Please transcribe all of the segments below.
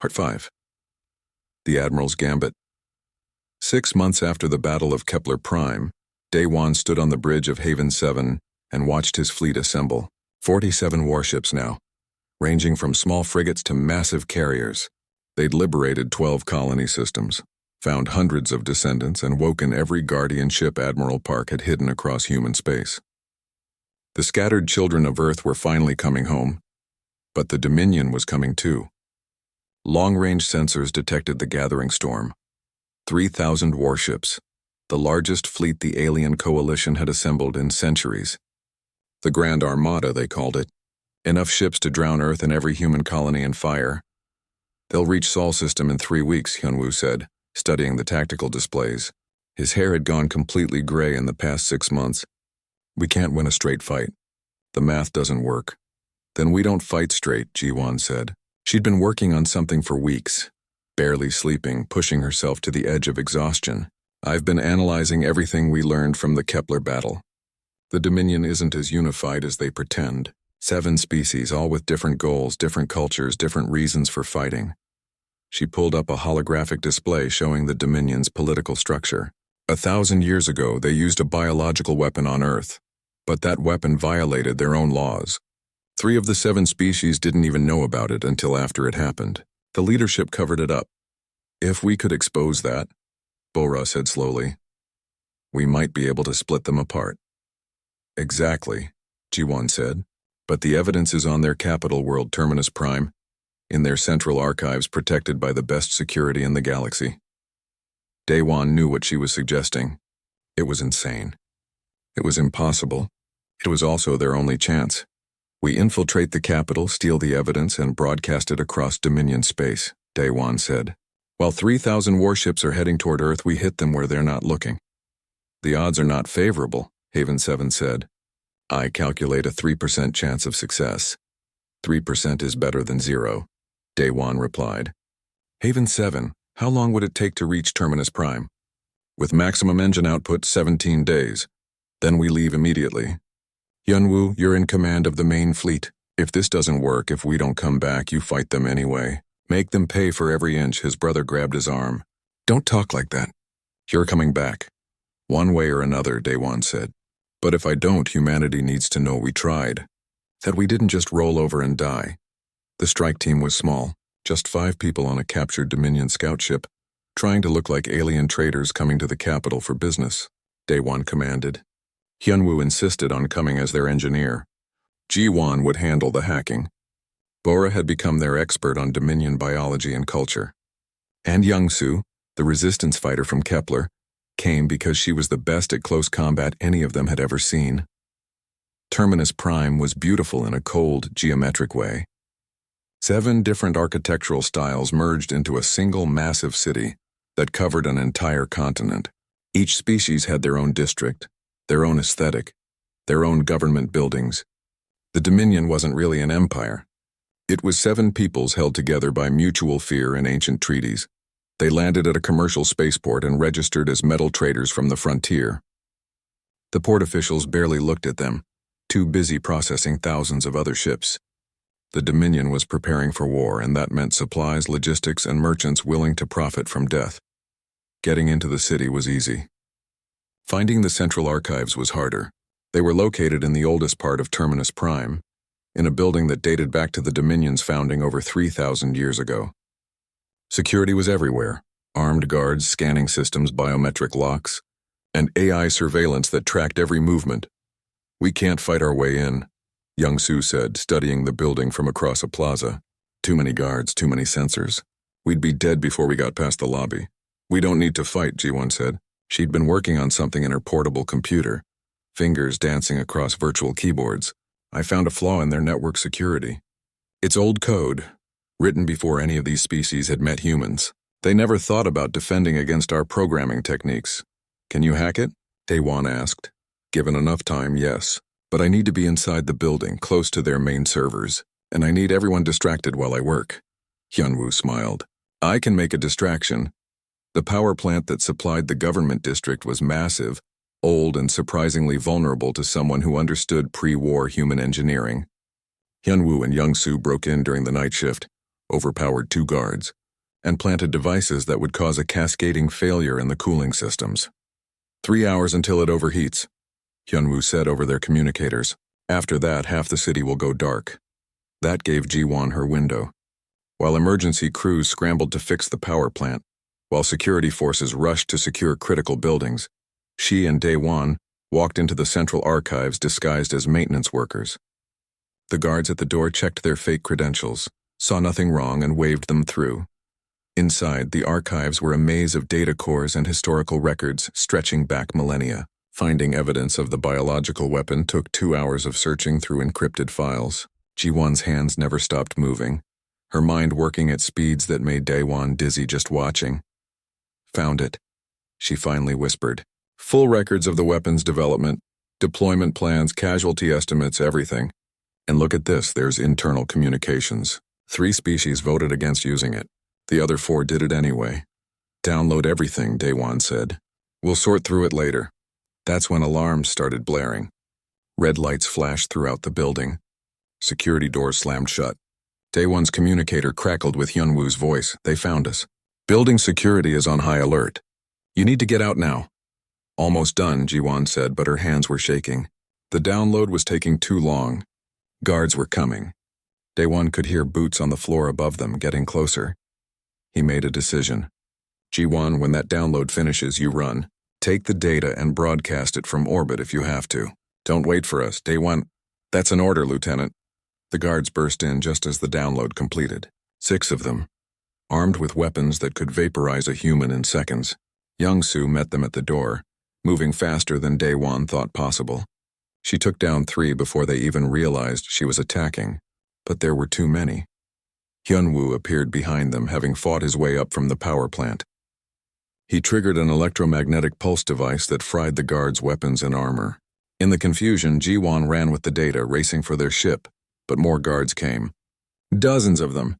Part 5. The Admiral's Gambit. 6 months after the Battle of Kepler Prime, Daewon stood on the bridge of Haven 7 and watched his fleet assemble. 47 warships now, ranging from small frigates to massive carriers. They'd liberated 12 colony systems, found hundreds of descendants, and woken every guardian ship Admiral Park had hidden across human space. The scattered children of Earth were finally coming home, but the Dominion was coming too. Long-range sensors detected the gathering storm. 3,000 warships, the largest fleet the alien coalition had assembled in centuries. The Grand Armada, they called it. Enough ships to drown Earth and every human colony in fire. They'll reach Sol System in 3 weeks, Hyunwoo said, studying the tactical displays. His hair had gone completely gray in the past 6 months. We can't win a straight fight. The math doesn't work. Then we don't fight straight, Ji-won said. She'd been working on something for weeks, barely sleeping, pushing herself to the edge of exhaustion. I've been analyzing everything we learned from the Kepler battle. The Dominion isn't as unified as they pretend. 7 species, all with different goals, different cultures, different reasons for fighting. She pulled up a holographic display showing the Dominion's political structure. 1,000 years ago, they used a biological weapon on Earth, but that weapon violated their own laws. 3 of the 7 species didn't even know about it until after it happened. The leadership covered it up. If we could expose that, Bora said slowly, we might be able to split them apart. Exactly, Ji-won said, but the evidence is on their capital world, Terminus Prime, in their central archives protected by the best security in the galaxy. Daewon knew what she was suggesting. It was insane. It was impossible. It was also their only chance. We infiltrate the capital, steal the evidence, and broadcast it across Dominion space, Daewon said. While 3,000 warships are heading toward Earth, we hit them where they're not looking. The odds are not favorable, Haven 7 said. I calculate a 3% chance of success. 3% is better than 0, Daewon replied. Haven 7, how long would it take to reach Terminus Prime? With maximum engine output, 17 days. Then we leave immediately. Hyunwoo, you're in command of the main fleet. If this doesn't work, if we don't come back, you fight them anyway. Make them pay for every inch. His brother grabbed his arm. Don't talk like that. You're coming back. One way or another, Daewon said. But if I don't, humanity needs to know we tried. That we didn't just roll over and die. The strike team was small, just 5 people on a captured Dominion scout ship, trying to look like alien traders coming to the capital for business, Daewon commanded. Hyunwoo insisted on coming as their engineer. Ji-won would handle the hacking. Bora had become their expert on Dominion biology and culture. And Young-soo, the resistance fighter from Kepler, came because she was the best at close combat any of them had ever seen. Terminus Prime was beautiful in a cold, geometric way. 7 different architectural styles merged into a single massive city that covered an entire continent. Each species had their own district, their own aesthetic, their own government buildings. The Dominion wasn't really an empire. It was 7 peoples held together by mutual fear and ancient treaties. They landed at a commercial spaceport and registered as metal traders from the frontier. The port officials barely looked at them, too busy processing thousands of other ships. The Dominion was preparing for war, and that meant supplies, logistics, and merchants willing to profit from death. Getting into the city was easy. Finding the central archives was harder. They were located in the oldest part of Terminus Prime, in a building that dated back to the Dominion's founding over 3,000 years ago. Security was everywhere, armed guards, scanning systems, biometric locks, and AI surveillance that tracked every movement. We can't fight our way in, Young-soo said, studying the building from across a plaza. Too many guards, too many sensors. We'd be dead before we got past the lobby. We don't need to fight, Ji-won said. She'd been working on something in her portable computer, fingers dancing across virtual keyboards. I found a flaw in their network security. It's old code, written before any of these species had met humans. They never thought about defending against our programming techniques. Can you hack it? Daewon asked. Given enough time, yes. But I need to be inside the building, close to their main servers, and I need everyone distracted while I work. Hyunwoo smiled. I can make a distraction. The power plant that supplied the government district was massive, old, and surprisingly vulnerable to someone who understood pre-war human engineering. Hyunwoo and Young-soo broke in during the night shift, overpowered 2 guards, and planted devices that would cause a cascading failure in the cooling systems. 3 hours until it overheats, Hyunwoo said over their communicators. After that, half the city will go dark. That gave Ji-won her window. While emergency crews scrambled to fix the power plant, while security forces rushed to secure critical buildings, she and Dae-won walked into the central archives disguised as maintenance workers. The guards at the door checked their fake credentials, saw nothing wrong, and waved them through. Inside, the archives were a maze of data cores and historical records stretching back millennia. Finding evidence of the biological weapon took 2 hours of searching through encrypted files. Ji-won's hands never stopped moving, her mind working at speeds that made Dae-won dizzy just watching. Found it, she finally whispered. Full records of the weapon's development, deployment plans, casualty estimates, everything. And look at this, there's internal communications. 3 species voted against using it. The other 4 did it anyway. Download everything, Dae-won said. We'll sort through it later. That's when alarms started blaring. Red lights flashed throughout the building. Security doors slammed shut. Dae-won's communicator crackled with Hyunwoo's voice. They found us. Building security is on high alert. You need to get out now. Almost done, Ji-won said, but her hands were shaking. The download was taking too long. Guards were coming. Dae-won could hear boots on the floor above them, getting closer. He made a decision. Ji-won, when that download finishes, you run. Take the data and broadcast it from orbit if you have to. Don't wait for us, Dae-won. That's an order, Lieutenant. The guards burst in just as the download completed. 6 of them, armed with weapons that could vaporize a human in seconds. Young-soo met them at the door, moving faster than Dae-won thought possible. She took down 3 before they even realized she was attacking, but there were too many. Hyunwoo appeared behind them, having fought his way up from the power plant. He triggered an electromagnetic pulse device that fried the guards' weapons and armor. In the confusion, Ji-won ran with the data, racing for their ship, but more guards came. Dozens of them.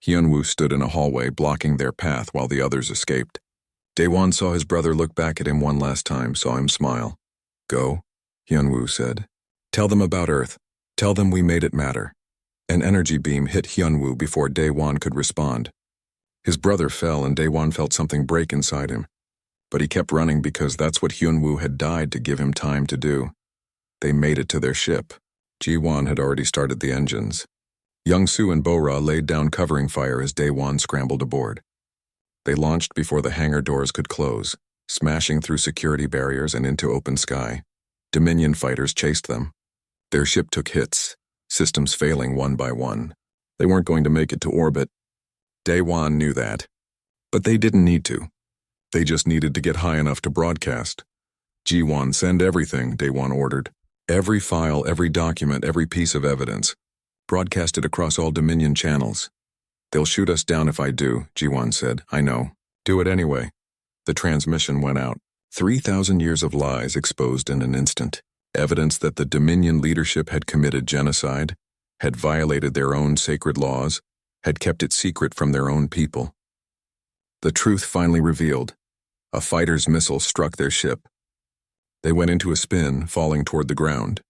Hyunwoo stood in a hallway, blocking their path while the others escaped. Dae-won saw his brother look back at him one last time, saw him smile. Go, Hyunwoo said. Tell them about Earth. Tell them we made it matter. An energy beam hit Hyunwoo before Dae-won could respond. His brother fell and Dae-won felt something break inside him. But he kept running because that's what Hyunwoo had died to give him time to do. They made it to their ship. Ji-won had already started the engines. Young-soo and Bo-ra laid down covering fire as Dae-won scrambled aboard. They launched before the hangar doors could close, smashing through security barriers and into open sky. Dominion fighters chased them. Their ship took hits, systems failing one by one. They weren't going to make it to orbit. Dae-won knew that. But they didn't need to. They just needed to get high enough to broadcast. Ji-won, send everything, Dae-won ordered. Every file, every document, every piece of evidence. Broadcast it across all Dominion channels. They'll shoot us down if I do, Ji-won said. I know. Do it anyway. The transmission went out. 3,000 years of lies exposed in an instant. Evidence that the Dominion leadership had committed genocide, had violated their own sacred laws, had kept it secret from their own people. The truth finally revealed. A fighter's missile struck their ship. They went into a spin, falling toward the ground.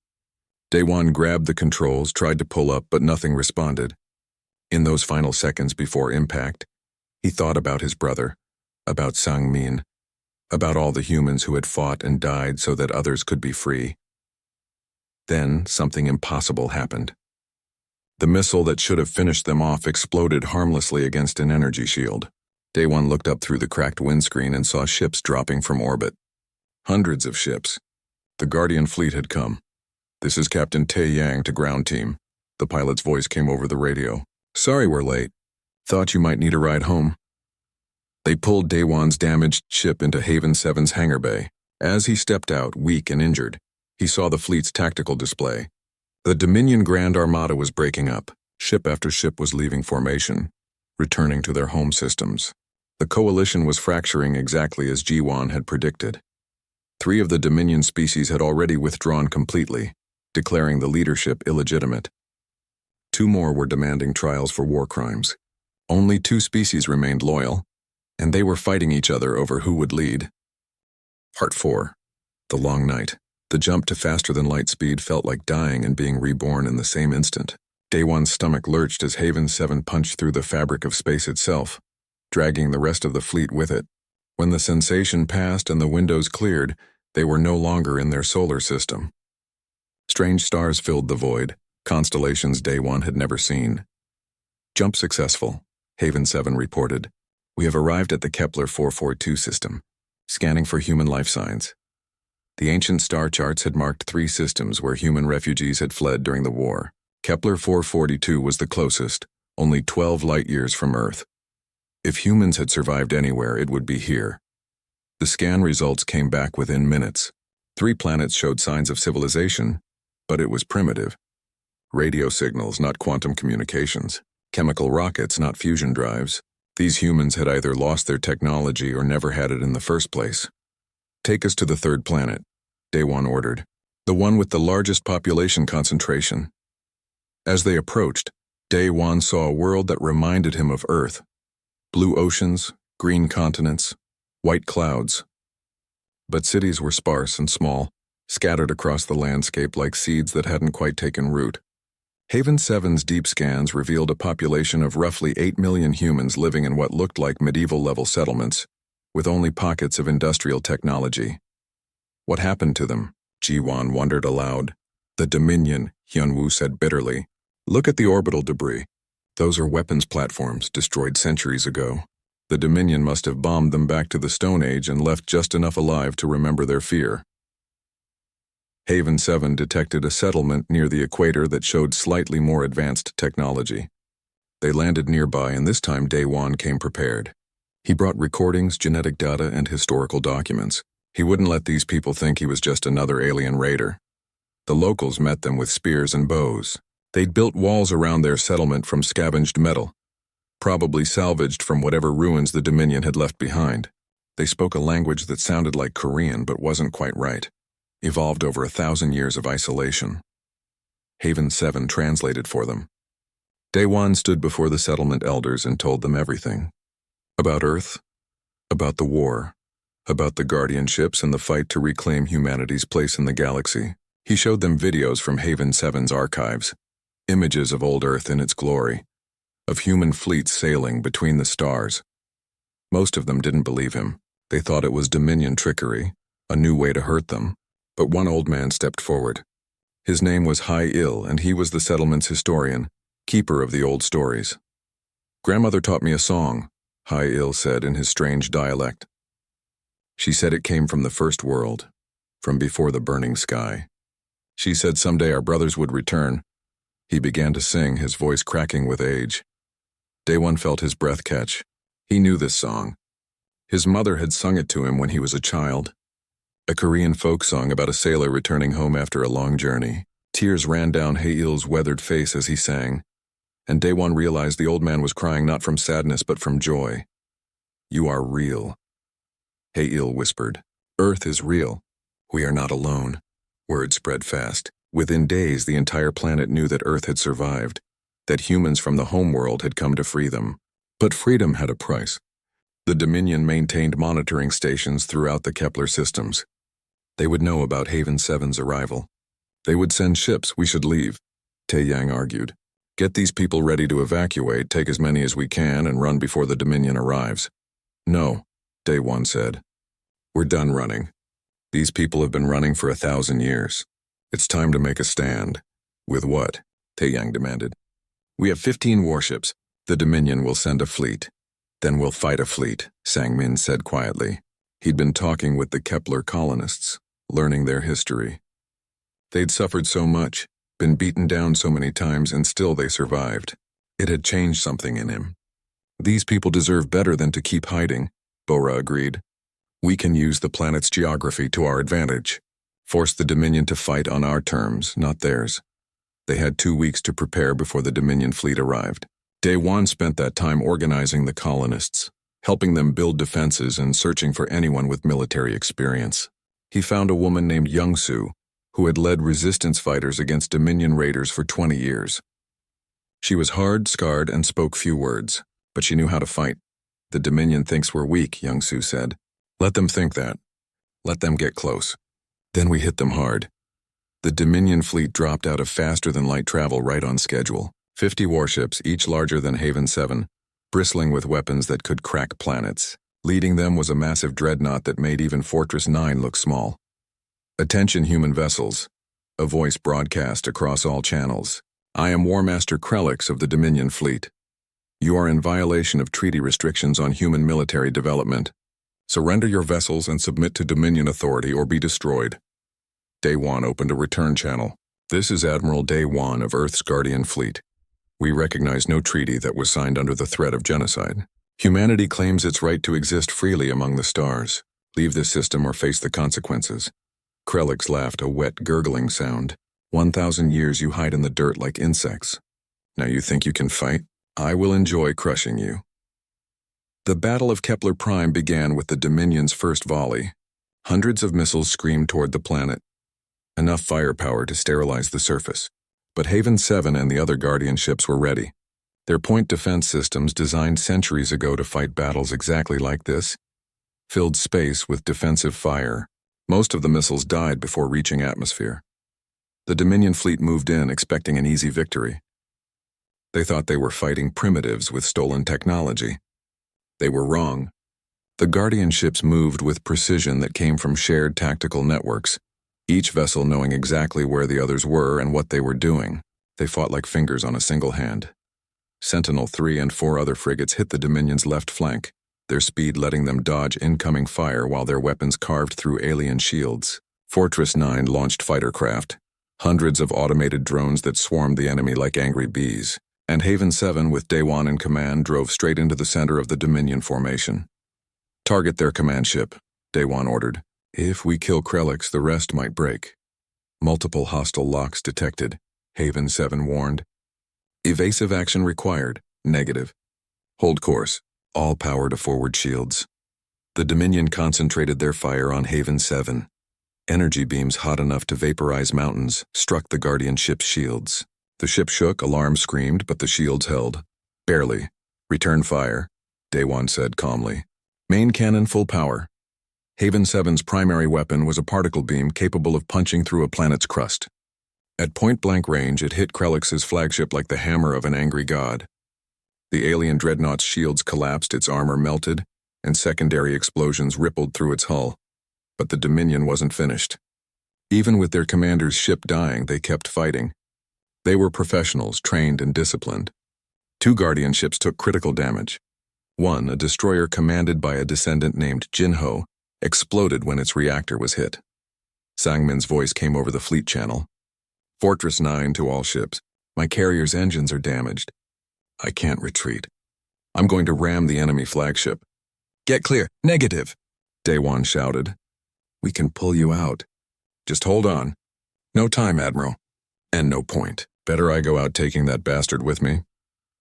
Dae-won grabbed the controls, tried to pull up, but nothing responded. In those final seconds before impact, he thought about his brother, about Sang-min, about all the humans who had fought and died so that others could be free. Then something impossible happened. The missile that should have finished them off exploded harmlessly against an energy shield. Dae-won looked up through the cracked windscreen and saw ships dropping from orbit. Hundreds of ships. The Guardian fleet had come. This is Captain Tae-yang to ground team. The pilot's voice came over the radio. Sorry we're late. Thought you might need a ride home. They pulled Dae-won's damaged ship into Haven 7's hangar bay. As he stepped out, weak and injured, he saw the fleet's tactical display. The Dominion Grand Armada was breaking up. Ship after ship was leaving formation, returning to their home systems. The coalition was fracturing exactly as Ji-won had predicted. 3 of the Dominion species had already withdrawn completely, declaring the leadership illegitimate. 2 more were demanding trials for war crimes. Only 2 species remained loyal, and they were fighting each other over who would lead. Part 4. The Long Night. The jump to faster-than-light speed felt like dying and being reborn in the same instant. Day One's stomach lurched as Haven 7 punched through the fabric of space itself, dragging the rest of the fleet with it. When the sensation passed and the windows cleared, they were no longer in their solar system. Strange stars filled the void, constellations Day One had never seen. Jump successful, Haven 7 reported. We have arrived at the Kepler 442 system, scanning for human life signs. The ancient star charts had marked 3 systems where human refugees had fled during the war. Kepler 442 was the closest, only 12 light-years from Earth. If humans had survived anywhere, it would be here. The scan results came back within minutes. 3 planets showed signs of civilization, but it was primitive. Radio signals, not quantum communications. Chemical rockets, not fusion drives. These humans had either lost their technology or never had it in the first place. Take us to the 3rd planet, Day One ordered. The one with the largest population concentration. As they approached, Day One saw a world that reminded him of Earth. Blue oceans, green continents, white clouds. But cities were sparse and small, scattered across the landscape like seeds that hadn't quite taken root. Haven 7's deep scans revealed a population of roughly 8 million humans living in what looked like medieval-level settlements, with only pockets of industrial technology. What happened to them? Ji-Wan wondered aloud. The Dominion, Hyun-Woo said bitterly. Look at the orbital debris. Those are weapons platforms destroyed centuries ago. The Dominion must have bombed them back to the Stone Age and left just enough alive to remember their fear. Haven 7 detected a settlement near the equator that showed slightly more advanced technology. They landed nearby, and this time Day One came prepared. He brought recordings, genetic data, and historical documents. He wouldn't let these people think he was just another alien raider. The locals met them with spears and bows. They'd built walls around their settlement from scavenged metal, probably salvaged from whatever ruins the Dominion had left behind. They spoke a language that sounded like Korean but wasn't quite right. Evolved over 1,000 years of isolation. Haven 7 translated for them. Day One stood before the settlement elders and told them everything. About Earth, about the war, about the guardianships and the fight to reclaim humanity's place in the galaxy. He showed them videos from Haven 7's archives, images of old Earth in its glory, of human fleets sailing between the stars. Most of them didn't believe him. They thought it was Dominion trickery, a new way to hurt them. But one old man stepped forward. His name was Hai-Il, and he was the settlement's historian, keeper of the old stories. Grandmother taught me a song, Hai-Il said in his strange dialect. She said it came from the first world, from before the burning sky. She said someday our brothers would return. He began to sing, his voice cracking with age. Day One felt his breath catch. He knew this song. His mother had sung it to him when he was a child. A Korean folk song about a sailor returning home after a long journey. Tears ran down Hai-Il's weathered face as he sang, and Day One realized the old man was crying not from sadness but from joy. You are real, Hai-Il whispered. Earth is real. We are not alone. Word spread fast. Within days, the entire planet knew that Earth had survived, that humans from the homeworld had come to free them. But freedom had a price. The Dominion maintained monitoring stations throughout the Kepler systems. They would know about Haven 7's arrival. They would send ships. We should leave, Tae-Yang argued. Get these people ready to evacuate, take as many as we can, and run before the Dominion arrives. No, Day One said. We're done running. These people have been running for 1,000 years. It's time to make a stand. With what? Tae-Yang demanded. We have 15 warships. The Dominion will send a fleet. Then we'll fight a fleet, Sang-Min said quietly. He'd been talking with the Kepler colonists, learning their history. They'd suffered so much, been beaten down so many times, and still they survived. It had changed something in him. These people deserve better than to keep hiding, Bora agreed. We can use the planet's geography to our advantage. Force the Dominion to fight on our terms, not theirs. They had 2 weeks to prepare before the Dominion fleet arrived. Day One spent that time organizing the colonists, helping them build defenses and searching for anyone with military experience. He found a woman named Young-Soo, who had led resistance fighters against Dominion raiders for 20 years. She was hard, scarred, and spoke few words, but she knew how to fight. The Dominion thinks we're weak, Young-Soo said. Let them think that. Let them get close. Then we hit them hard. The Dominion fleet dropped out of faster-than-light travel right on schedule. 50 warships, each larger than Haven 7, bristling with weapons that could crack planets. Leading them was a massive dreadnought that made even Fortress 9 look small. "Attention, human vessels," a voice broadcast across all channels. "I am War Master Krellix of the Dominion Fleet. You are in violation of treaty restrictions on human military development. Surrender your vessels and submit to Dominion authority or be destroyed." Day 1 opened a return channel. "This is Admiral Day 1 of Earth's Guardian Fleet. We recognize no treaty that was signed under the threat of genocide. Humanity claims its right to exist freely among the stars. Leave this system or face the consequences." Krellix laughed, a wet, gurgling sound. 1,000 years you hide in the dirt like insects. Now you think you can fight? I will enjoy crushing you. The Battle of Kepler Prime began with the Dominion's first volley. Hundreds of missiles screamed toward the planet. Enough firepower to sterilize the surface. But Haven 7 and the other Guardian ships were ready. Their point defense systems, designed centuries ago to fight battles exactly like this, filled space with defensive fire. Most of the missiles died before reaching atmosphere. The Dominion fleet moved in, expecting an easy victory. They thought they were fighting primitives with stolen technology. They were wrong. The Guardian ships moved with precision that came from shared tactical networks, each vessel knowing exactly where the others were and what they were doing. They fought like fingers on a single hand. Sentinel 3 and 4 other frigates hit the Dominion's left flank, their speed letting them dodge incoming fire while their weapons carved through alien shields. Fortress 9 launched fighter craft, hundreds of automated drones that swarmed the enemy like angry bees, and Haven 7 with Day 1 in command drove straight into the center of the Dominion formation. "Target their command ship," Day 1 ordered. "If we kill Krellix, the rest might break." Multiple hostile locks detected, Haven 7 warned. "Evasive action required. Negative. Hold course. All power to forward shields." The Dominion concentrated their fire on Haven 7. Energy beams hot enough to vaporize mountains struck the Guardian ship's shields. The ship shook, alarm screamed, but the shields held. "Barely. Return fire," Day 1 said calmly. "Main cannon full power." Haven 7's primary weapon was a particle beam capable of punching through a planet's crust. At point-blank range, it hit Krellix's flagship like the hammer of an angry god. The alien dreadnought's shields collapsed, its armor melted, and secondary explosions rippled through its hull. But the Dominion wasn't finished. Even with their commander's ship dying, they kept fighting. They were professionals, trained and disciplined. 2 Guardian ships took critical damage. One, a destroyer commanded by a descendant named Jinho, exploded when its reactor was hit. Sangmin's voice came over the fleet channel. "Fortress 9 to all ships. My carrier's engines are damaged. I can't retreat. I'm going to ram the enemy flagship." "Get clear." "Negative," Day 1 shouted. "We can pull you out. Just hold on. No time, Admiral. And no point. Better I go out taking that bastard with me."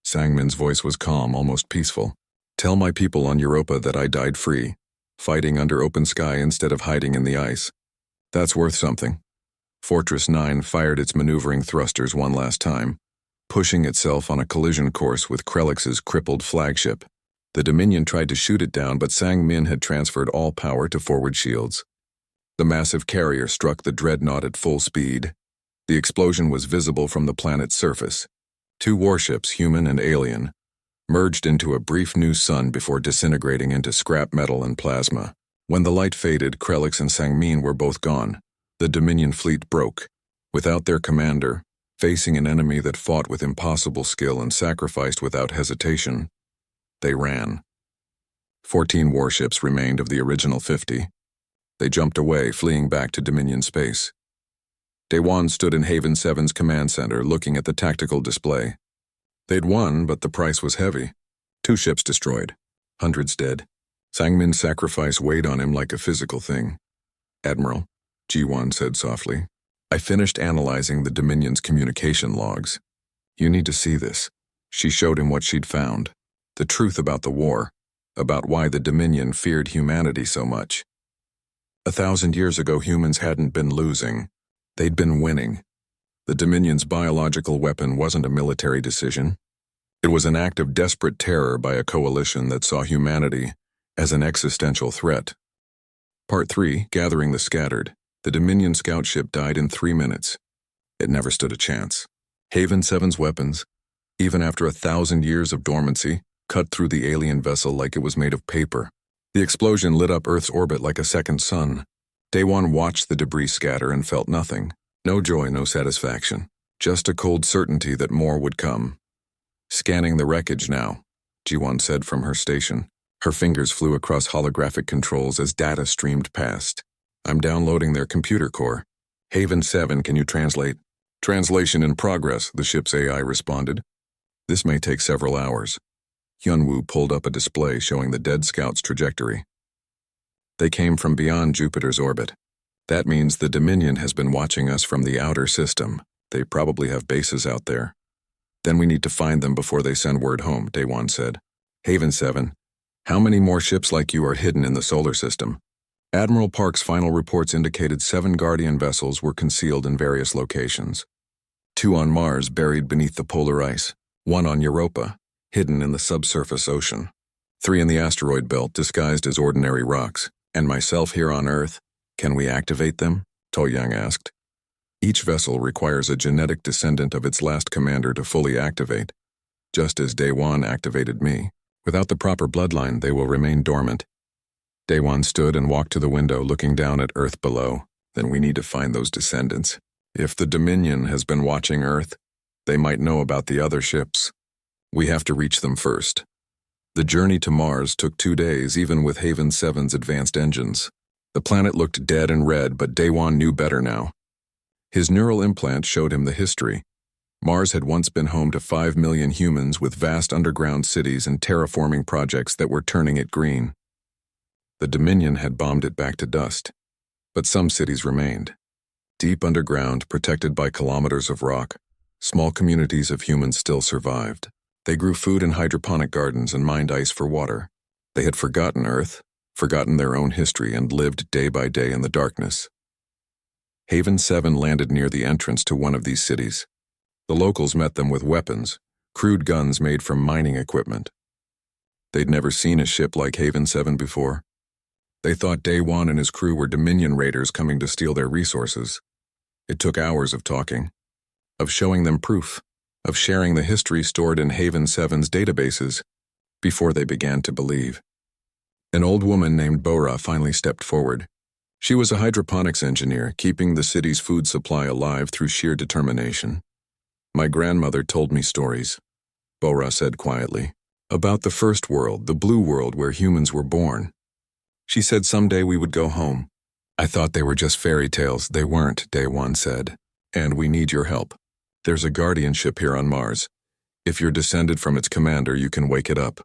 Sangmin's voice was calm, almost peaceful. "Tell my people on Europa that I died free, fighting under open sky instead of hiding in the ice. That's worth something." Fortress 9 fired its maneuvering thrusters one last time, pushing itself on a collision course with Krellix's crippled flagship. The Dominion tried to shoot it down, but Sangmin had transferred all power to forward shields. The massive carrier struck the dreadnought at full speed. The explosion was visible from the planet's surface. 2 warships, human and alien, merged into a brief new sun before disintegrating into scrap metal and plasma. When the light faded, Krellix and Sangmin were both gone. The Dominion fleet broke. Without their commander, facing an enemy that fought with impossible skill and sacrificed without hesitation, they ran. 14 warships remained of the original 50. They jumped away, fleeing back to Dominion space. Day 1 stood in Haven 7's command center, looking at the tactical display. They'd won, but the price was heavy. 2 ships destroyed, hundreds dead. Sangmin's sacrifice weighed on him like a physical thing. "Admiral," G1 said softly, "I finished analyzing the Dominion's communication logs. You need to see this." She showed him what she'd found. The truth about the war, about why the Dominion feared humanity so much. 1,000 years ago, humans hadn't been losing. They'd been winning. The Dominion's biological weapon wasn't a military decision. It was an act of desperate terror by a coalition that saw humanity as an existential threat. Part 3, Gathering the Scattered. The Dominion scout ship died in 3 minutes. It never stood a chance. Haven 7's weapons, even after 1,000 years of dormancy, cut through the alien vessel like it was made of paper. The explosion lit up Earth's orbit like a second sun. Daewon watched the debris scatter and felt nothing. No joy, no satisfaction. Just a cold certainty that more would come. "Scanning the wreckage now," Ji-won said from her station. Her fingers flew across holographic controls as data streamed past. "I'm downloading their computer core. Haven 7, can you translate?" "Translation in progress," the ship's AI responded. "This may take several hours." Hyunwoo pulled up a display showing the dead scout's trajectory. "They came from beyond Jupiter's orbit. That means the Dominion has been watching us from the outer system. They probably have bases out there. Then we need to find them before they send word home," Daewon said. "Haven 7, how many more ships like you are hidden in the solar system?" Admiral Park's final reports indicated 7 Guardian vessels were concealed in various locations. 2 on Mars, buried beneath the polar ice. 1 on Europa, hidden in the subsurface ocean. 3 in the asteroid belt, disguised as ordinary rocks. And myself here on Earth. Can we activate them? To-young asked. Each vessel requires a genetic descendant of its last commander to fully activate, just as Daewon activated me. Without the proper bloodline, they will remain dormant. Daewon stood and walked to the window, looking down at Earth below. Then we need to find those descendants. If the Dominion has been watching Earth, they might know about the other ships. We have to reach them first. The journey to Mars took 2 days, even with Haven 7's advanced engines. The planet looked dead and red, but Daewon knew better now. His neural implant showed him the history. Mars had once been home to 5 million humans with vast underground cities and terraforming projects that were turning it green. The Dominion had bombed it back to dust. But some cities remained. Deep underground, protected by kilometers of rock, small communities of humans still survived. They grew food in hydroponic gardens and mined ice for water. They had forgotten Earth, forgotten their own history, and lived day by day in the darkness. Haven 7 landed near the entrance to one of these cities. The locals met them with weapons, crude guns made from mining equipment. They'd never seen a ship like Haven 7 before. They thought Daewon and his crew were Dominion raiders coming to steal their resources. It took hours of talking, of showing them proof, of sharing the history stored in Haven 7's databases, before they began to believe. An old woman named Bora finally stepped forward. She was a hydroponics engineer, keeping the city's food supply alive through sheer determination. "My grandmother told me stories," Bora said quietly, "about the first world, the blue world where humans were born. She said someday we would go home. I thought they were just fairy tales. They weren't," Daewon said. "And we need your help. There's a guardian ship here on Mars. If you're descended from its commander, you can wake it up."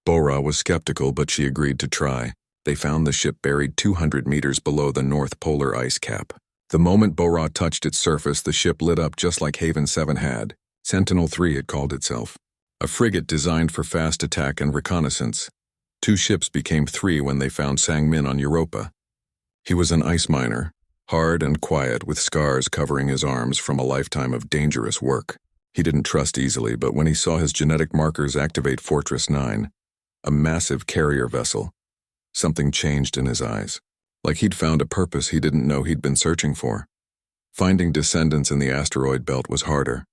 Bora was skeptical, but she agreed to try. They found the ship buried 200 meters below the North Polar ice cap. The moment Bora touched its surface, the ship lit up just like Haven 7 had. Sentinel-3 it called itself. A frigate designed for fast attack and reconnaissance. 2 ships became 3 when they found Sang-min on Europa. He was an ice miner, hard and quiet, with scars covering his arms from a lifetime of dangerous work. He didn't trust easily, but when he saw his genetic markers activate Fortress 9, a massive carrier vessel, something changed in his eyes. Like he'd found a purpose he didn't know he'd been searching for. Finding descendants in the asteroid belt was harder.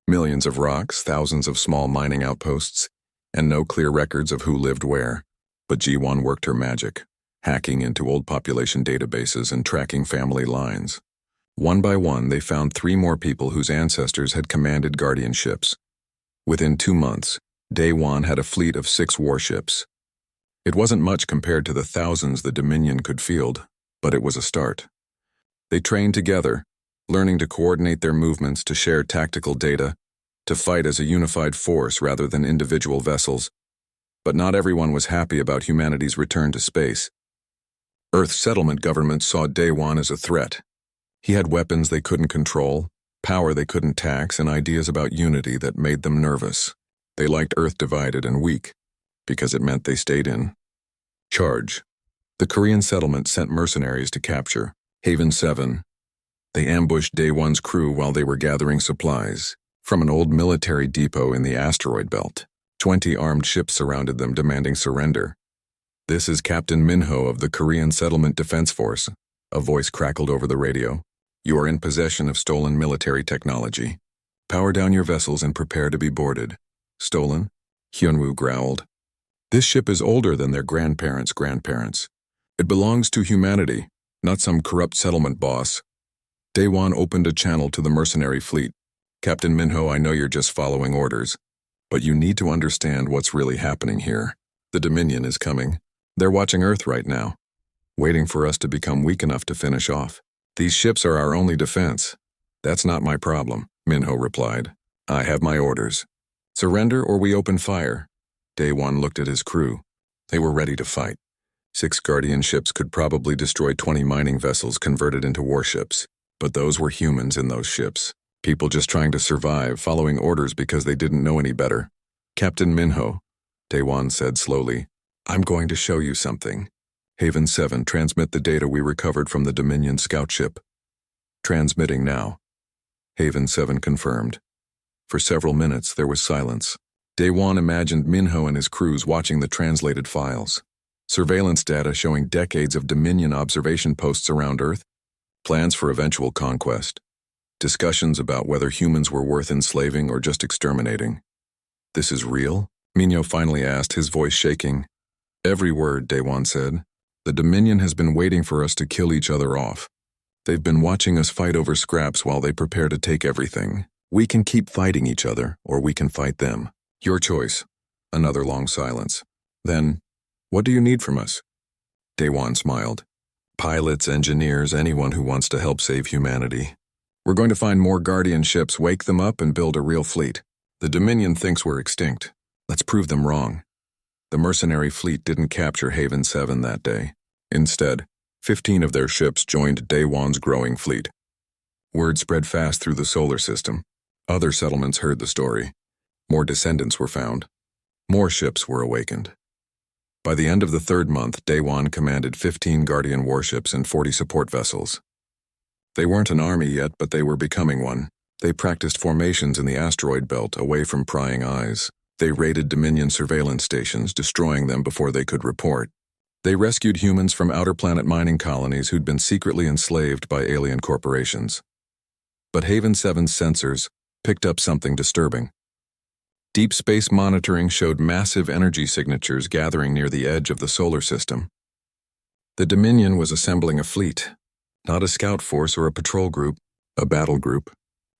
Millions of rocks, thousands of small mining outposts, and no clear records of who lived where. But Ji-won worked her magic, hacking into old population databases and tracking family lines. One by one, they found 3 more people whose ancestors had commanded guardian ships. Within 2 months, Daewon had a fleet of 6 warships. It wasn't much compared to the thousands the Dominion could field, but it was a start. They trained together, learning to coordinate their movements, to share tactical data, to fight as a unified force rather than individual vessels. But not everyone was happy about humanity's return to space. Earth's settlement governments saw Daewon as a threat. He had weapons they couldn't control, power they couldn't tax, and ideas about unity that made them nervous. They liked Earth divided and weak, because it meant they stayed in charge. The Korean settlement sent mercenaries to capture Haven 7. They ambushed Daewon's crew while they were gathering supplies from an old military depot in the asteroid belt. 20 armed ships surrounded them, demanding surrender. "This is Captain Minho of the Korean Settlement Defense Force," a voice crackled over the radio. "You are in possession of stolen military technology. Power down your vessels and prepare to be boarded. Stolen? Hyunwoo growled. This ship is older than their grandparents' grandparents. It belongs to humanity, not some corrupt settlement boss. Daewon opened a channel to the mercenary fleet. Captain Minho, I know you're just following orders, but you need to understand what's really happening here. The Dominion is coming. They're watching Earth right now, waiting for us to become weak enough to finish off. These ships are our only defense. That's not my problem, Minho replied. I have my orders. Surrender or we open fire. Daewon looked at his crew. They were ready to fight. 6 Guardian ships could probably destroy 20 mining vessels converted into warships. But those were humans in those ships. People just trying to survive, following orders because they didn't know any better. Captain Minho, Daewon said slowly, I'm going to show you something. Haven 7, transmit the data we recovered from the Dominion scout ship. Transmitting now. Haven 7 confirmed. For several minutes, there was silence. Daewon imagined Minho and his crews watching the translated files. Surveillance data showing decades of Dominion observation posts around Earth, plans for eventual conquest, discussions about whether humans were worth enslaving or just exterminating. This is real? Minho finally asked, his voice shaking. Every word, Daewon said. The Dominion has been waiting for us to kill each other off. They've been watching us fight over scraps while they prepare to take everything. We can keep fighting each other, or we can fight them. Your choice. Another long silence. Then, what do you need from us? Daewon smiled. Pilots, engineers, anyone who wants to help save humanity. We're going to find more Guardian ships, wake them up, and build a real fleet. The Dominion thinks we're extinct. Let's prove them wrong. The mercenary fleet didn't capture Haven 7 that day. Instead, 15 of their ships joined Daewon's growing fleet. Word spread fast through the solar system. Other settlements heard the story. More descendants were found. More ships were awakened. By the end of the 3rd month, Daewon commanded 15 Guardian warships and 40 support vessels. They weren't an army yet, but they were becoming one. They practiced formations in the asteroid belt away from prying eyes. They raided Dominion surveillance stations, destroying them before they could report. They rescued humans from outer planet mining colonies who'd been secretly enslaved by alien corporations. But Haven 7's sensors picked up something disturbing. Deep space monitoring showed massive energy signatures gathering near the edge of the solar system. The Dominion was assembling a fleet, not a scout force or a patrol group, a battle group.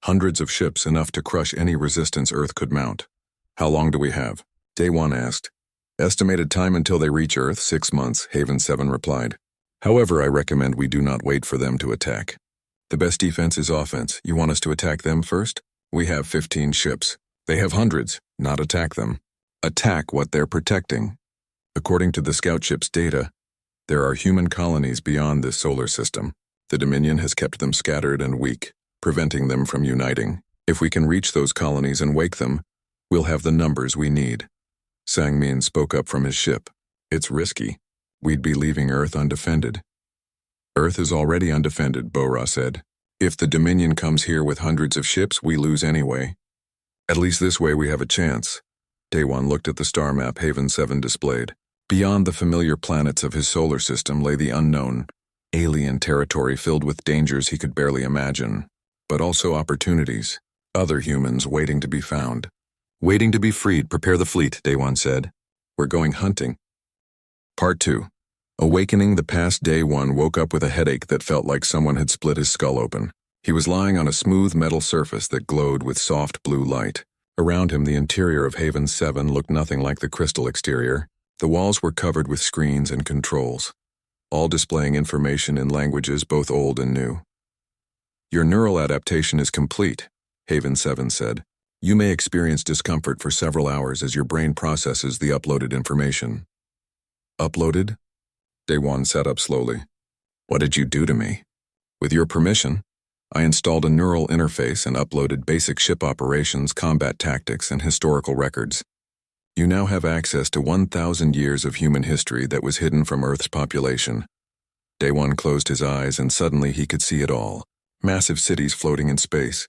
Hundreds of ships, enough to crush any resistance Earth could mount. How long do we have? Daewon asked. Estimated time until they reach Earth, 6 months, Haven 7 replied. However, I recommend we do not wait for them to attack. The best defense is offense. You want us to attack them first? We have 15 ships. They have hundreds, not attack them. Attack what they're protecting. According to the scout ship's data, there are human colonies beyond this solar system. The Dominion has kept them scattered and weak, preventing them from uniting. If we can reach those colonies and wake them, we'll have the numbers we need. Sang-min spoke up from his ship. It's risky. We'd be leaving Earth undefended. Earth is already undefended, Bora said. If the Dominion comes here with hundreds of ships, we lose anyway. At least this way we have a chance. Daewon looked at the star map Haven 7 displayed. Beyond the familiar planets of his solar system lay the unknown, alien territory filled with dangers he could barely imagine, but also opportunities, other humans waiting to be found. Waiting to be freed, prepare the fleet, Daewon said. We're going hunting. Part 2. Awakening the past Daewon woke up with a headache that felt like someone had split his skull open. He was lying on a smooth metal surface that glowed with soft blue light. Around him, the interior of Haven 7 looked nothing like the crystal exterior. The walls were covered with screens and controls, all displaying information in languages both old and new. Your neural adaptation is complete, Haven 7 said. You may experience discomfort for several hours as your brain processes the uploaded information. Uploaded? Daewon sat up slowly. What did you do to me? With your permission, I installed a neural interface and uploaded basic ship operations, combat tactics, and historical records. You now have access to 1,000 years of human history that was hidden from Earth's population. Daewon closed his eyes and suddenly he could see it all. Massive cities floating in space.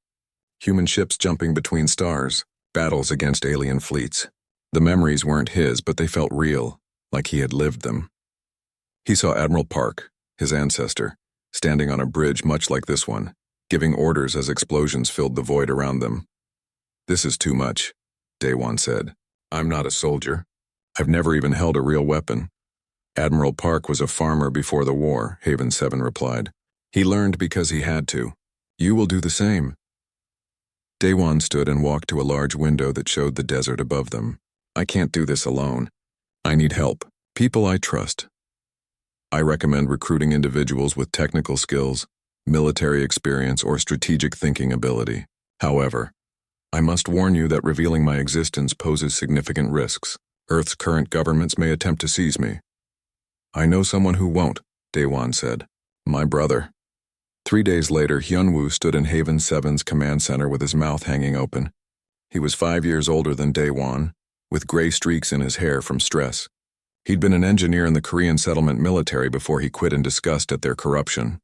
Human ships jumping between stars. Battles against alien fleets. The memories weren't his, but they felt real, like he had lived them. He saw Admiral Park, his ancestor, standing on a bridge much like this one, giving orders as explosions filled the void around them. This is too much, Daewon said. I'm not a soldier. I've never even held a real weapon. Admiral Park was a farmer before the war, Haven 7 replied. He learned because he had to. You will do the same. Daewon stood and walked to a large window that showed the desert above them. I can't do this alone. I need help. People I trust. I recommend recruiting individuals with technical skills, military experience, or strategic thinking ability. However, I must warn you that revealing my existence poses significant risks. Earth's current governments may attempt to seize me. I know someone who won't, Daewon said. My brother. 3 days later, Hyunwoo stood in Haven 7's command center with his mouth hanging open. He was 5 years older than Daewon, with gray streaks in his hair from stress. He'd been an engineer in the Korean settlement military before he quit in disgust at their corruption.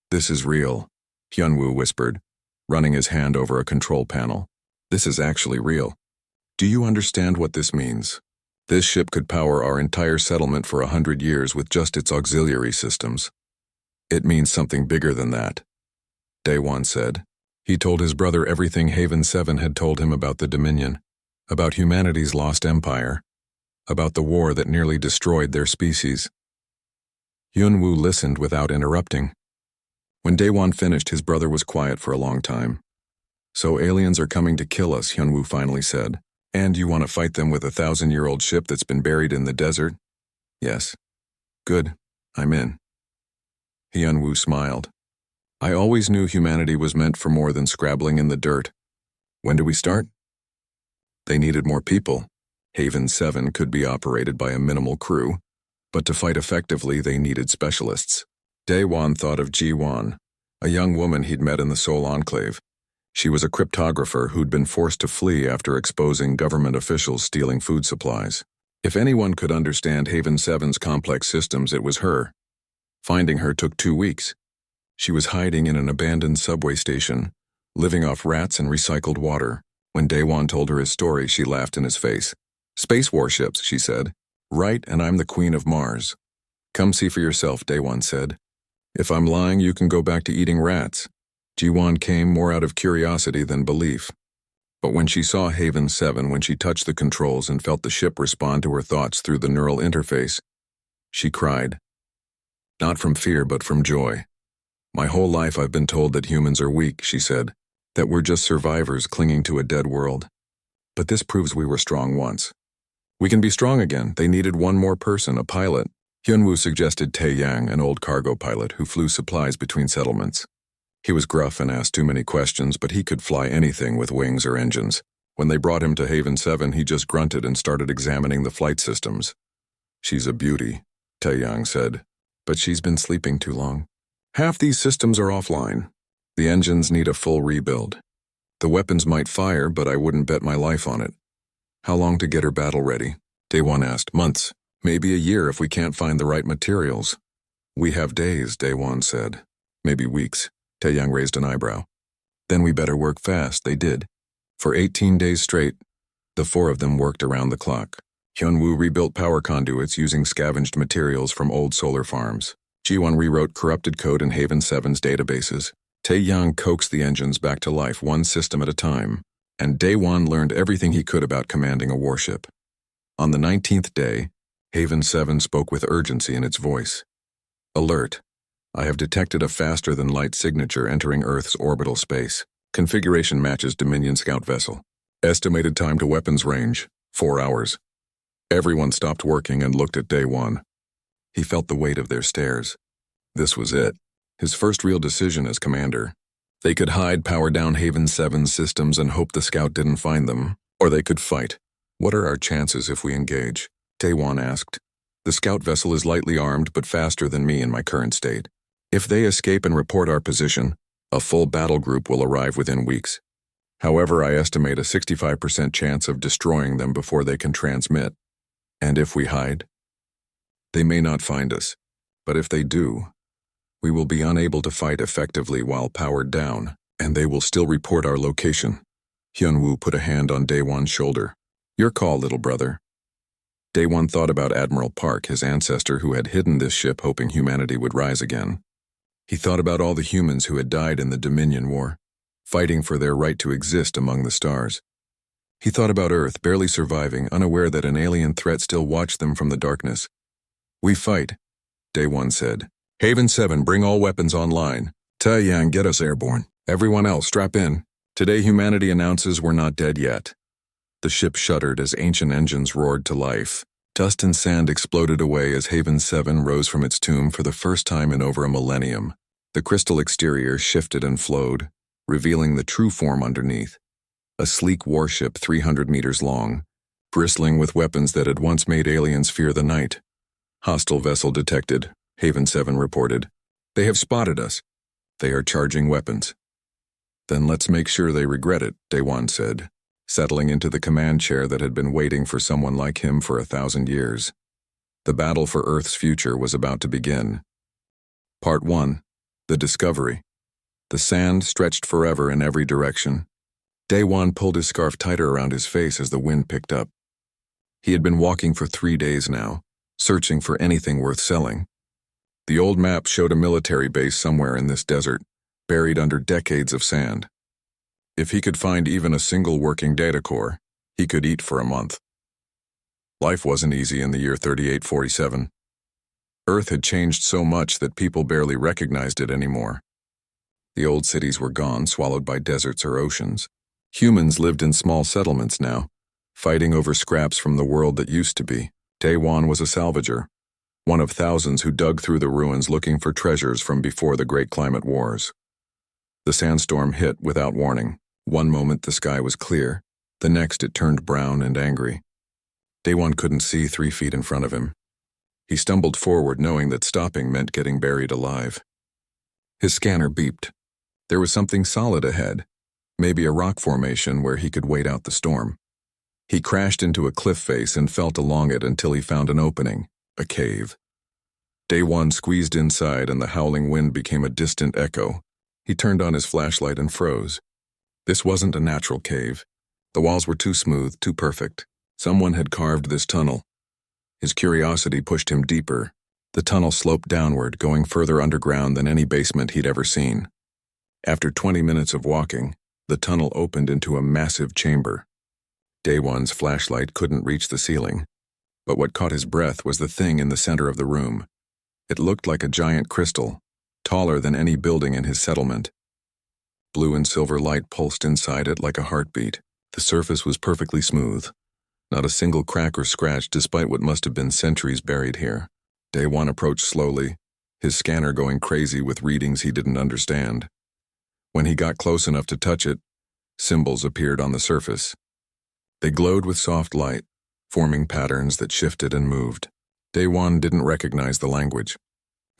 This is real, Hyunwoo whispered, running his hand over a control panel. This is actually real. Do you understand what this means? This ship could power our entire settlement for 100 years with just its auxiliary systems. It means something bigger than that, Daewon said. He told his brother everything Haven 7 had told him about the Dominion, about humanity's lost empire, about the war that nearly destroyed their species. Hyunwoo listened without interrupting. When Daewon finished, his brother was quiet for a long time. So aliens are coming to kill us, Hyunwoo finally said. And you want to fight them with a 1,000-year-old ship that's been buried in the desert? Yes. Good. I'm in. Hyunwoo smiled. I always knew humanity was meant for more than scrabbling in the dirt. When do we start? They needed more people. Haven 7 could be operated by a minimal crew, but to fight effectively they needed specialists. Daewon thought of Ji-won, a young woman he'd met in the Seoul Enclave. She was a cryptographer who'd been forced to flee after exposing government officials stealing food supplies. If anyone could understand Haven 7's complex systems, it was her. Finding her took 2 weeks. She was hiding in an abandoned subway station, living off rats and recycled water. When Daewon told her his story, she laughed in his face. Space warships, she said. Right, and I'm the Queen of Mars. Come see for yourself, Daewon said. If I'm lying, you can go back to eating rats. Ji-won came more out of curiosity than belief. But when she saw Haven 7, when she touched the controls and felt the ship respond to her thoughts through the neural interface, she cried. Not from fear, but from joy. My whole life I've been told that humans are weak, she said, that we're just survivors clinging to a dead world. But this proves we were strong once. We can be strong again. They needed one more person, a pilot. Hyunwoo suggested Tae-yang, an old cargo pilot who flew supplies between settlements. He was gruff and asked too many questions, but he could fly anything with wings or engines. When they brought him to Haven 7, he just grunted and started examining the flight systems. She's a beauty, Tae-yang said, but she's been sleeping too long. Half these systems are offline. The engines need a full rebuild. The weapons might fire, but I wouldn't bet my life on it. How long to get her battle ready? Daewon asked. Months, maybe a year if we can't find the right materials. We have days, Daewon said. Maybe weeks. Tae-yang raised an eyebrow. Then we better work fast, they did. For 18 days straight, the 4 of them worked around the clock. Hyunwoo rebuilt power conduits using scavenged materials from old solar farms. Ji-won rewrote corrupted code in Haven 7's databases. Tae-yang coaxed the engines back to life one system at a time, and Daewon learned everything he could about commanding a warship. On the 19th day, Haven 7 spoke with urgency in its voice. Alert. I have detected a faster-than-light signature entering Earth's orbital space. Configuration matches Dominion scout vessel. Estimated time to weapons range, 4 hours. Everyone stopped working and looked at Daewon. He felt the weight of their stares. This was it. His first real decision as commander. They could hide, power down Haven 7's systems and hope the scout didn't find them, or they could fight. What are our chances if we engage? Daewon asked. The scout vessel is lightly armed but faster than me in my current state. If they escape and report our position, a full battle group will arrive within weeks. However, I estimate a 65% chance of destroying them before they can transmit. And if we hide? They may not find us, but if they do, we will be unable to fight effectively while powered down, and they will still report our location. Hyunwoo put a hand on Daewon's shoulder. Your call, little brother. Daewon thought about Admiral Park, his ancestor who had hidden this ship hoping humanity would rise again. He thought about all the humans who had died in the Dominion War. fighting for their right to exist among the stars. He thought about Earth, barely surviving, unaware that an alien threat still watched them from the darkness. "We fight," Day One said. "Haven 7, bring all weapons online. Ta-Yang, get us airborne. Everyone else, strap in. Today humanity announces we're not dead yet." The ship shuddered as ancient engines roared to life. Dust and sand exploded away as Haven 7 rose from its tomb for the first time in over a millennium. The crystal exterior shifted and flowed, revealing the true form underneath. A sleek warship 300 meters long, bristling with weapons that had once made aliens fear the night. "Hostile vessel detected," Haven 7 reported. "They have spotted us. They are charging weapons." "Then let's make sure they regret it," Day One said, settling into the command chair that had been waiting for someone like him for 1,000 years. The battle for Earth's future was about to begin. Part 1. The Discovery. The sand stretched forever in every direction. Day One pulled his scarf tighter around his face as the wind picked up. He had been walking for 3 days now, searching for anything worth selling. The old map showed a military base somewhere in this desert, buried under decades of sand. If he could find even a single working data core, he could eat for a month. Life wasn't easy in the year 3847. Earth had changed so much that people barely recognized it anymore. The old cities were gone, swallowed by deserts or oceans. Humans lived in small settlements now, fighting over scraps from the world that used to be. Day One was a salvager, one of thousands who dug through the ruins looking for treasures from before the Great Climate Wars. The sandstorm hit without warning. One moment the sky was clear, the next it turned brown and angry. Day One couldn't see 3 feet in front of him. He stumbled forward knowing that stopping meant getting buried alive. His scanner beeped. There was something solid ahead, maybe a rock formation where he could wait out the storm. He crashed into a cliff face and felt along it until he found an opening, a cave. Day One squeezed inside and the howling wind became a distant echo. He turned on his flashlight and froze. This wasn't a natural cave. The walls were too smooth, too perfect. Someone had carved this tunnel. His curiosity pushed him deeper. The tunnel sloped downward, going further underground than any basement he'd ever seen. After 20 minutes of walking, the tunnel opened into a massive chamber. Day One's flashlight couldn't reach the ceiling, but what caught his breath was the thing in the center of the room. It looked like a giant crystal, taller than any building in his settlement. Blue and silver light pulsed inside it like a heartbeat. The surface was perfectly smooth. Not a single crack or scratch despite what must have been centuries buried here. Day One approached slowly, his scanner going crazy with readings he didn't understand. When he got close enough to touch it, symbols appeared on the surface. They glowed with soft light, forming patterns that shifted and moved. Day One didn't recognize the language.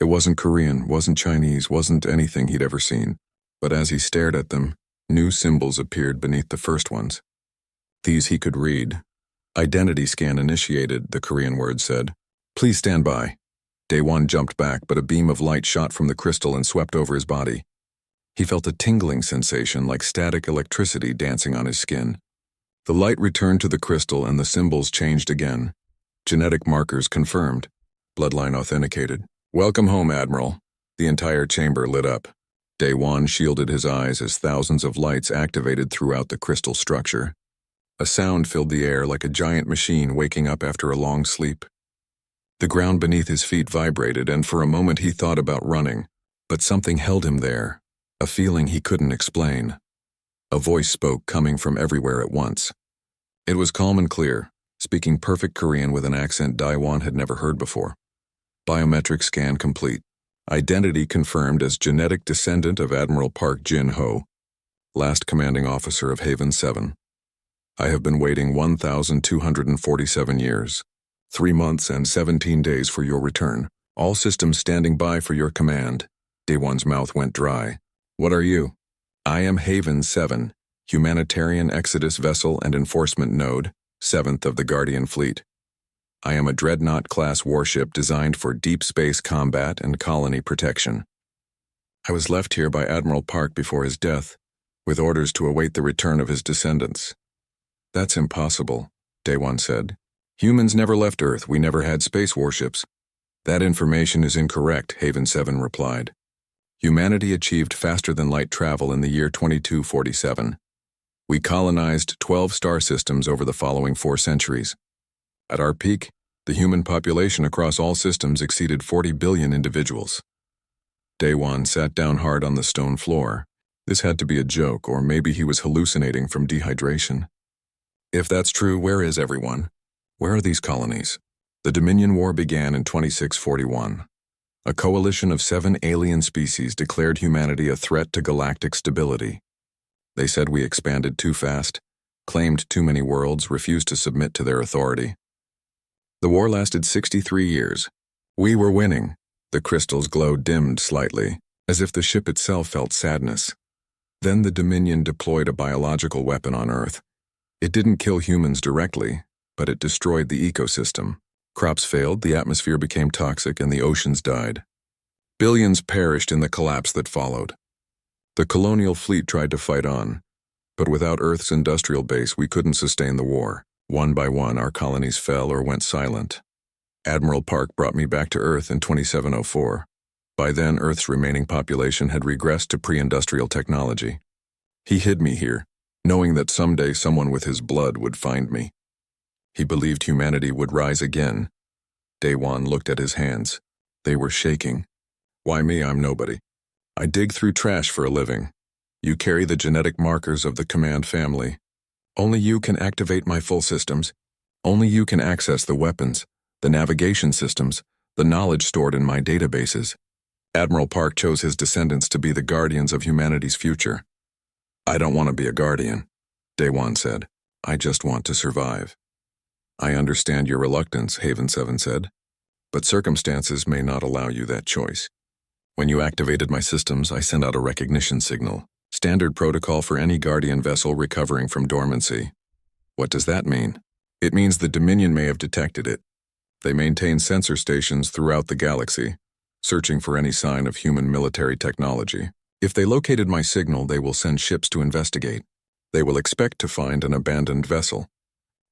It wasn't Korean, wasn't Chinese, wasn't anything he'd ever seen. But as he stared at them, new symbols appeared beneath the first ones. These he could read. "Identity scan initiated," the Korean word said. "Please stand by." Day One jumped back, but a beam of light shot from the crystal and swept over his body. He felt a tingling sensation like static electricity dancing on his skin. The light returned to the crystal and the symbols changed again. Genetic markers confirmed. Bloodline authenticated. "Welcome home, Admiral." The entire chamber lit up. Day One shielded his eyes as thousands of lights activated throughout the crystal structure. A sound filled the air like a giant machine waking up after a long sleep. The ground beneath his feet vibrated, and for a moment he thought about running, but something held him there, a feeling he couldn't explain. A voice spoke, coming from everywhere at once. It was calm and clear, speaking perfect Korean with an accent Day One had never heard before. Biometric scan complete. Identity confirmed as genetic descendant of Admiral Park Jin-ho, last commanding officer of Haven 7. I have been waiting 1,247 years, 3 months and 17 days for your return. All systems standing by for your command. Day One's mouth went dry. What are you? I am Haven 7, humanitarian exodus vessel and enforcement node, 7th of the Guardian Fleet. I am a dreadnought-class warship designed for deep space combat and colony protection. I was left here by Admiral Park before his death, with orders to await the return of his descendants. That's impossible, Day One said. Humans never left Earth, we never had space warships. That information is incorrect, Haven 7 replied. Humanity achieved faster-than-light travel in the year 2247. We colonized 12 star systems over the following 4 centuries. At our peak, the human population across all systems exceeded 40 billion individuals. Daewon sat down hard on the stone floor. This had to be a joke, or maybe he was hallucinating from dehydration. If that's true, where is everyone? Where are these colonies? The Dominion War began in 2641. A coalition of 7 alien species declared humanity a threat to galactic stability. They said we expanded too fast, claimed too many worlds, refused to submit to their authority. The war lasted 63 years. We were winning. The crystal's glow dimmed slightly, as if the ship itself felt sadness. Then the Dominion deployed a biological weapon on Earth. It didn't kill humans directly, but it destroyed the ecosystem. Crops failed, the atmosphere became toxic, and the oceans died. Billions perished in the collapse that followed. The colonial fleet tried to fight on, but without Earth's industrial base, we couldn't sustain the war. One by one, our colonies fell or went silent. Admiral Park brought me back to Earth in 2704. By then, Earth's remaining population had regressed to pre-industrial technology. He hid me here, knowing that someday someone with his blood would find me. He believed humanity would rise again. Daewon looked at his hands. They were shaking. Why me? I'm nobody. I dig through trash for a living. You carry the genetic markers of the command family. Only you can activate my full systems. Only you can access the weapons, the navigation systems, the knowledge stored in my databases. Admiral Park chose his descendants to be the guardians of humanity's future. I don't want to be a guardian, Daewon said. I just want to survive. I understand your reluctance, Haven 7 said, but circumstances may not allow you that choice. When you activated my systems, I sent out a recognition signal, standard protocol for any Guardian vessel recovering from dormancy. What does that mean? It means the Dominion may have detected it. They maintain sensor stations throughout the galaxy, searching for any sign of human military technology. If they located my signal, they will send ships to investigate. They will expect to find an abandoned vessel.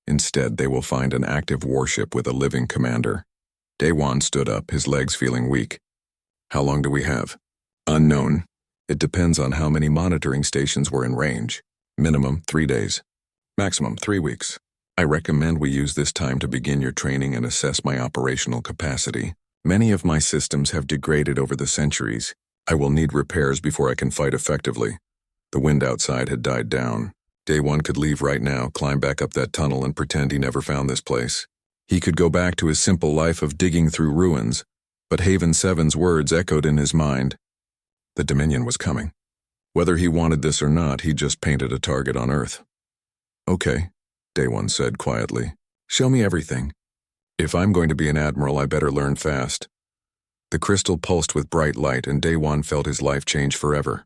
Instead, they will find an active warship with a living commander. Daewon stood up, his legs feeling weak. How long do we have? Unknown. It depends on how many monitoring stations were in range. Minimum 3 days. Maximum 3 weeks. I recommend we use this time to begin your training and assess my operational capacity. Many of my systems have degraded over the centuries. I will need repairs before I can fight effectively. The wind outside had died down. Daewon could leave right now, climb back up that tunnel, and pretend he never found this place. He could go back to his simple life of digging through ruins, but Haven 7's words echoed in his mind. The Dominion was coming. Whether he wanted this or not, he just painted a target on Earth. Okay, Daewon said quietly. Show me everything. If I'm going to be an admiral, I better learn fast. The crystal pulsed with bright light, and Daewon felt his life change forever.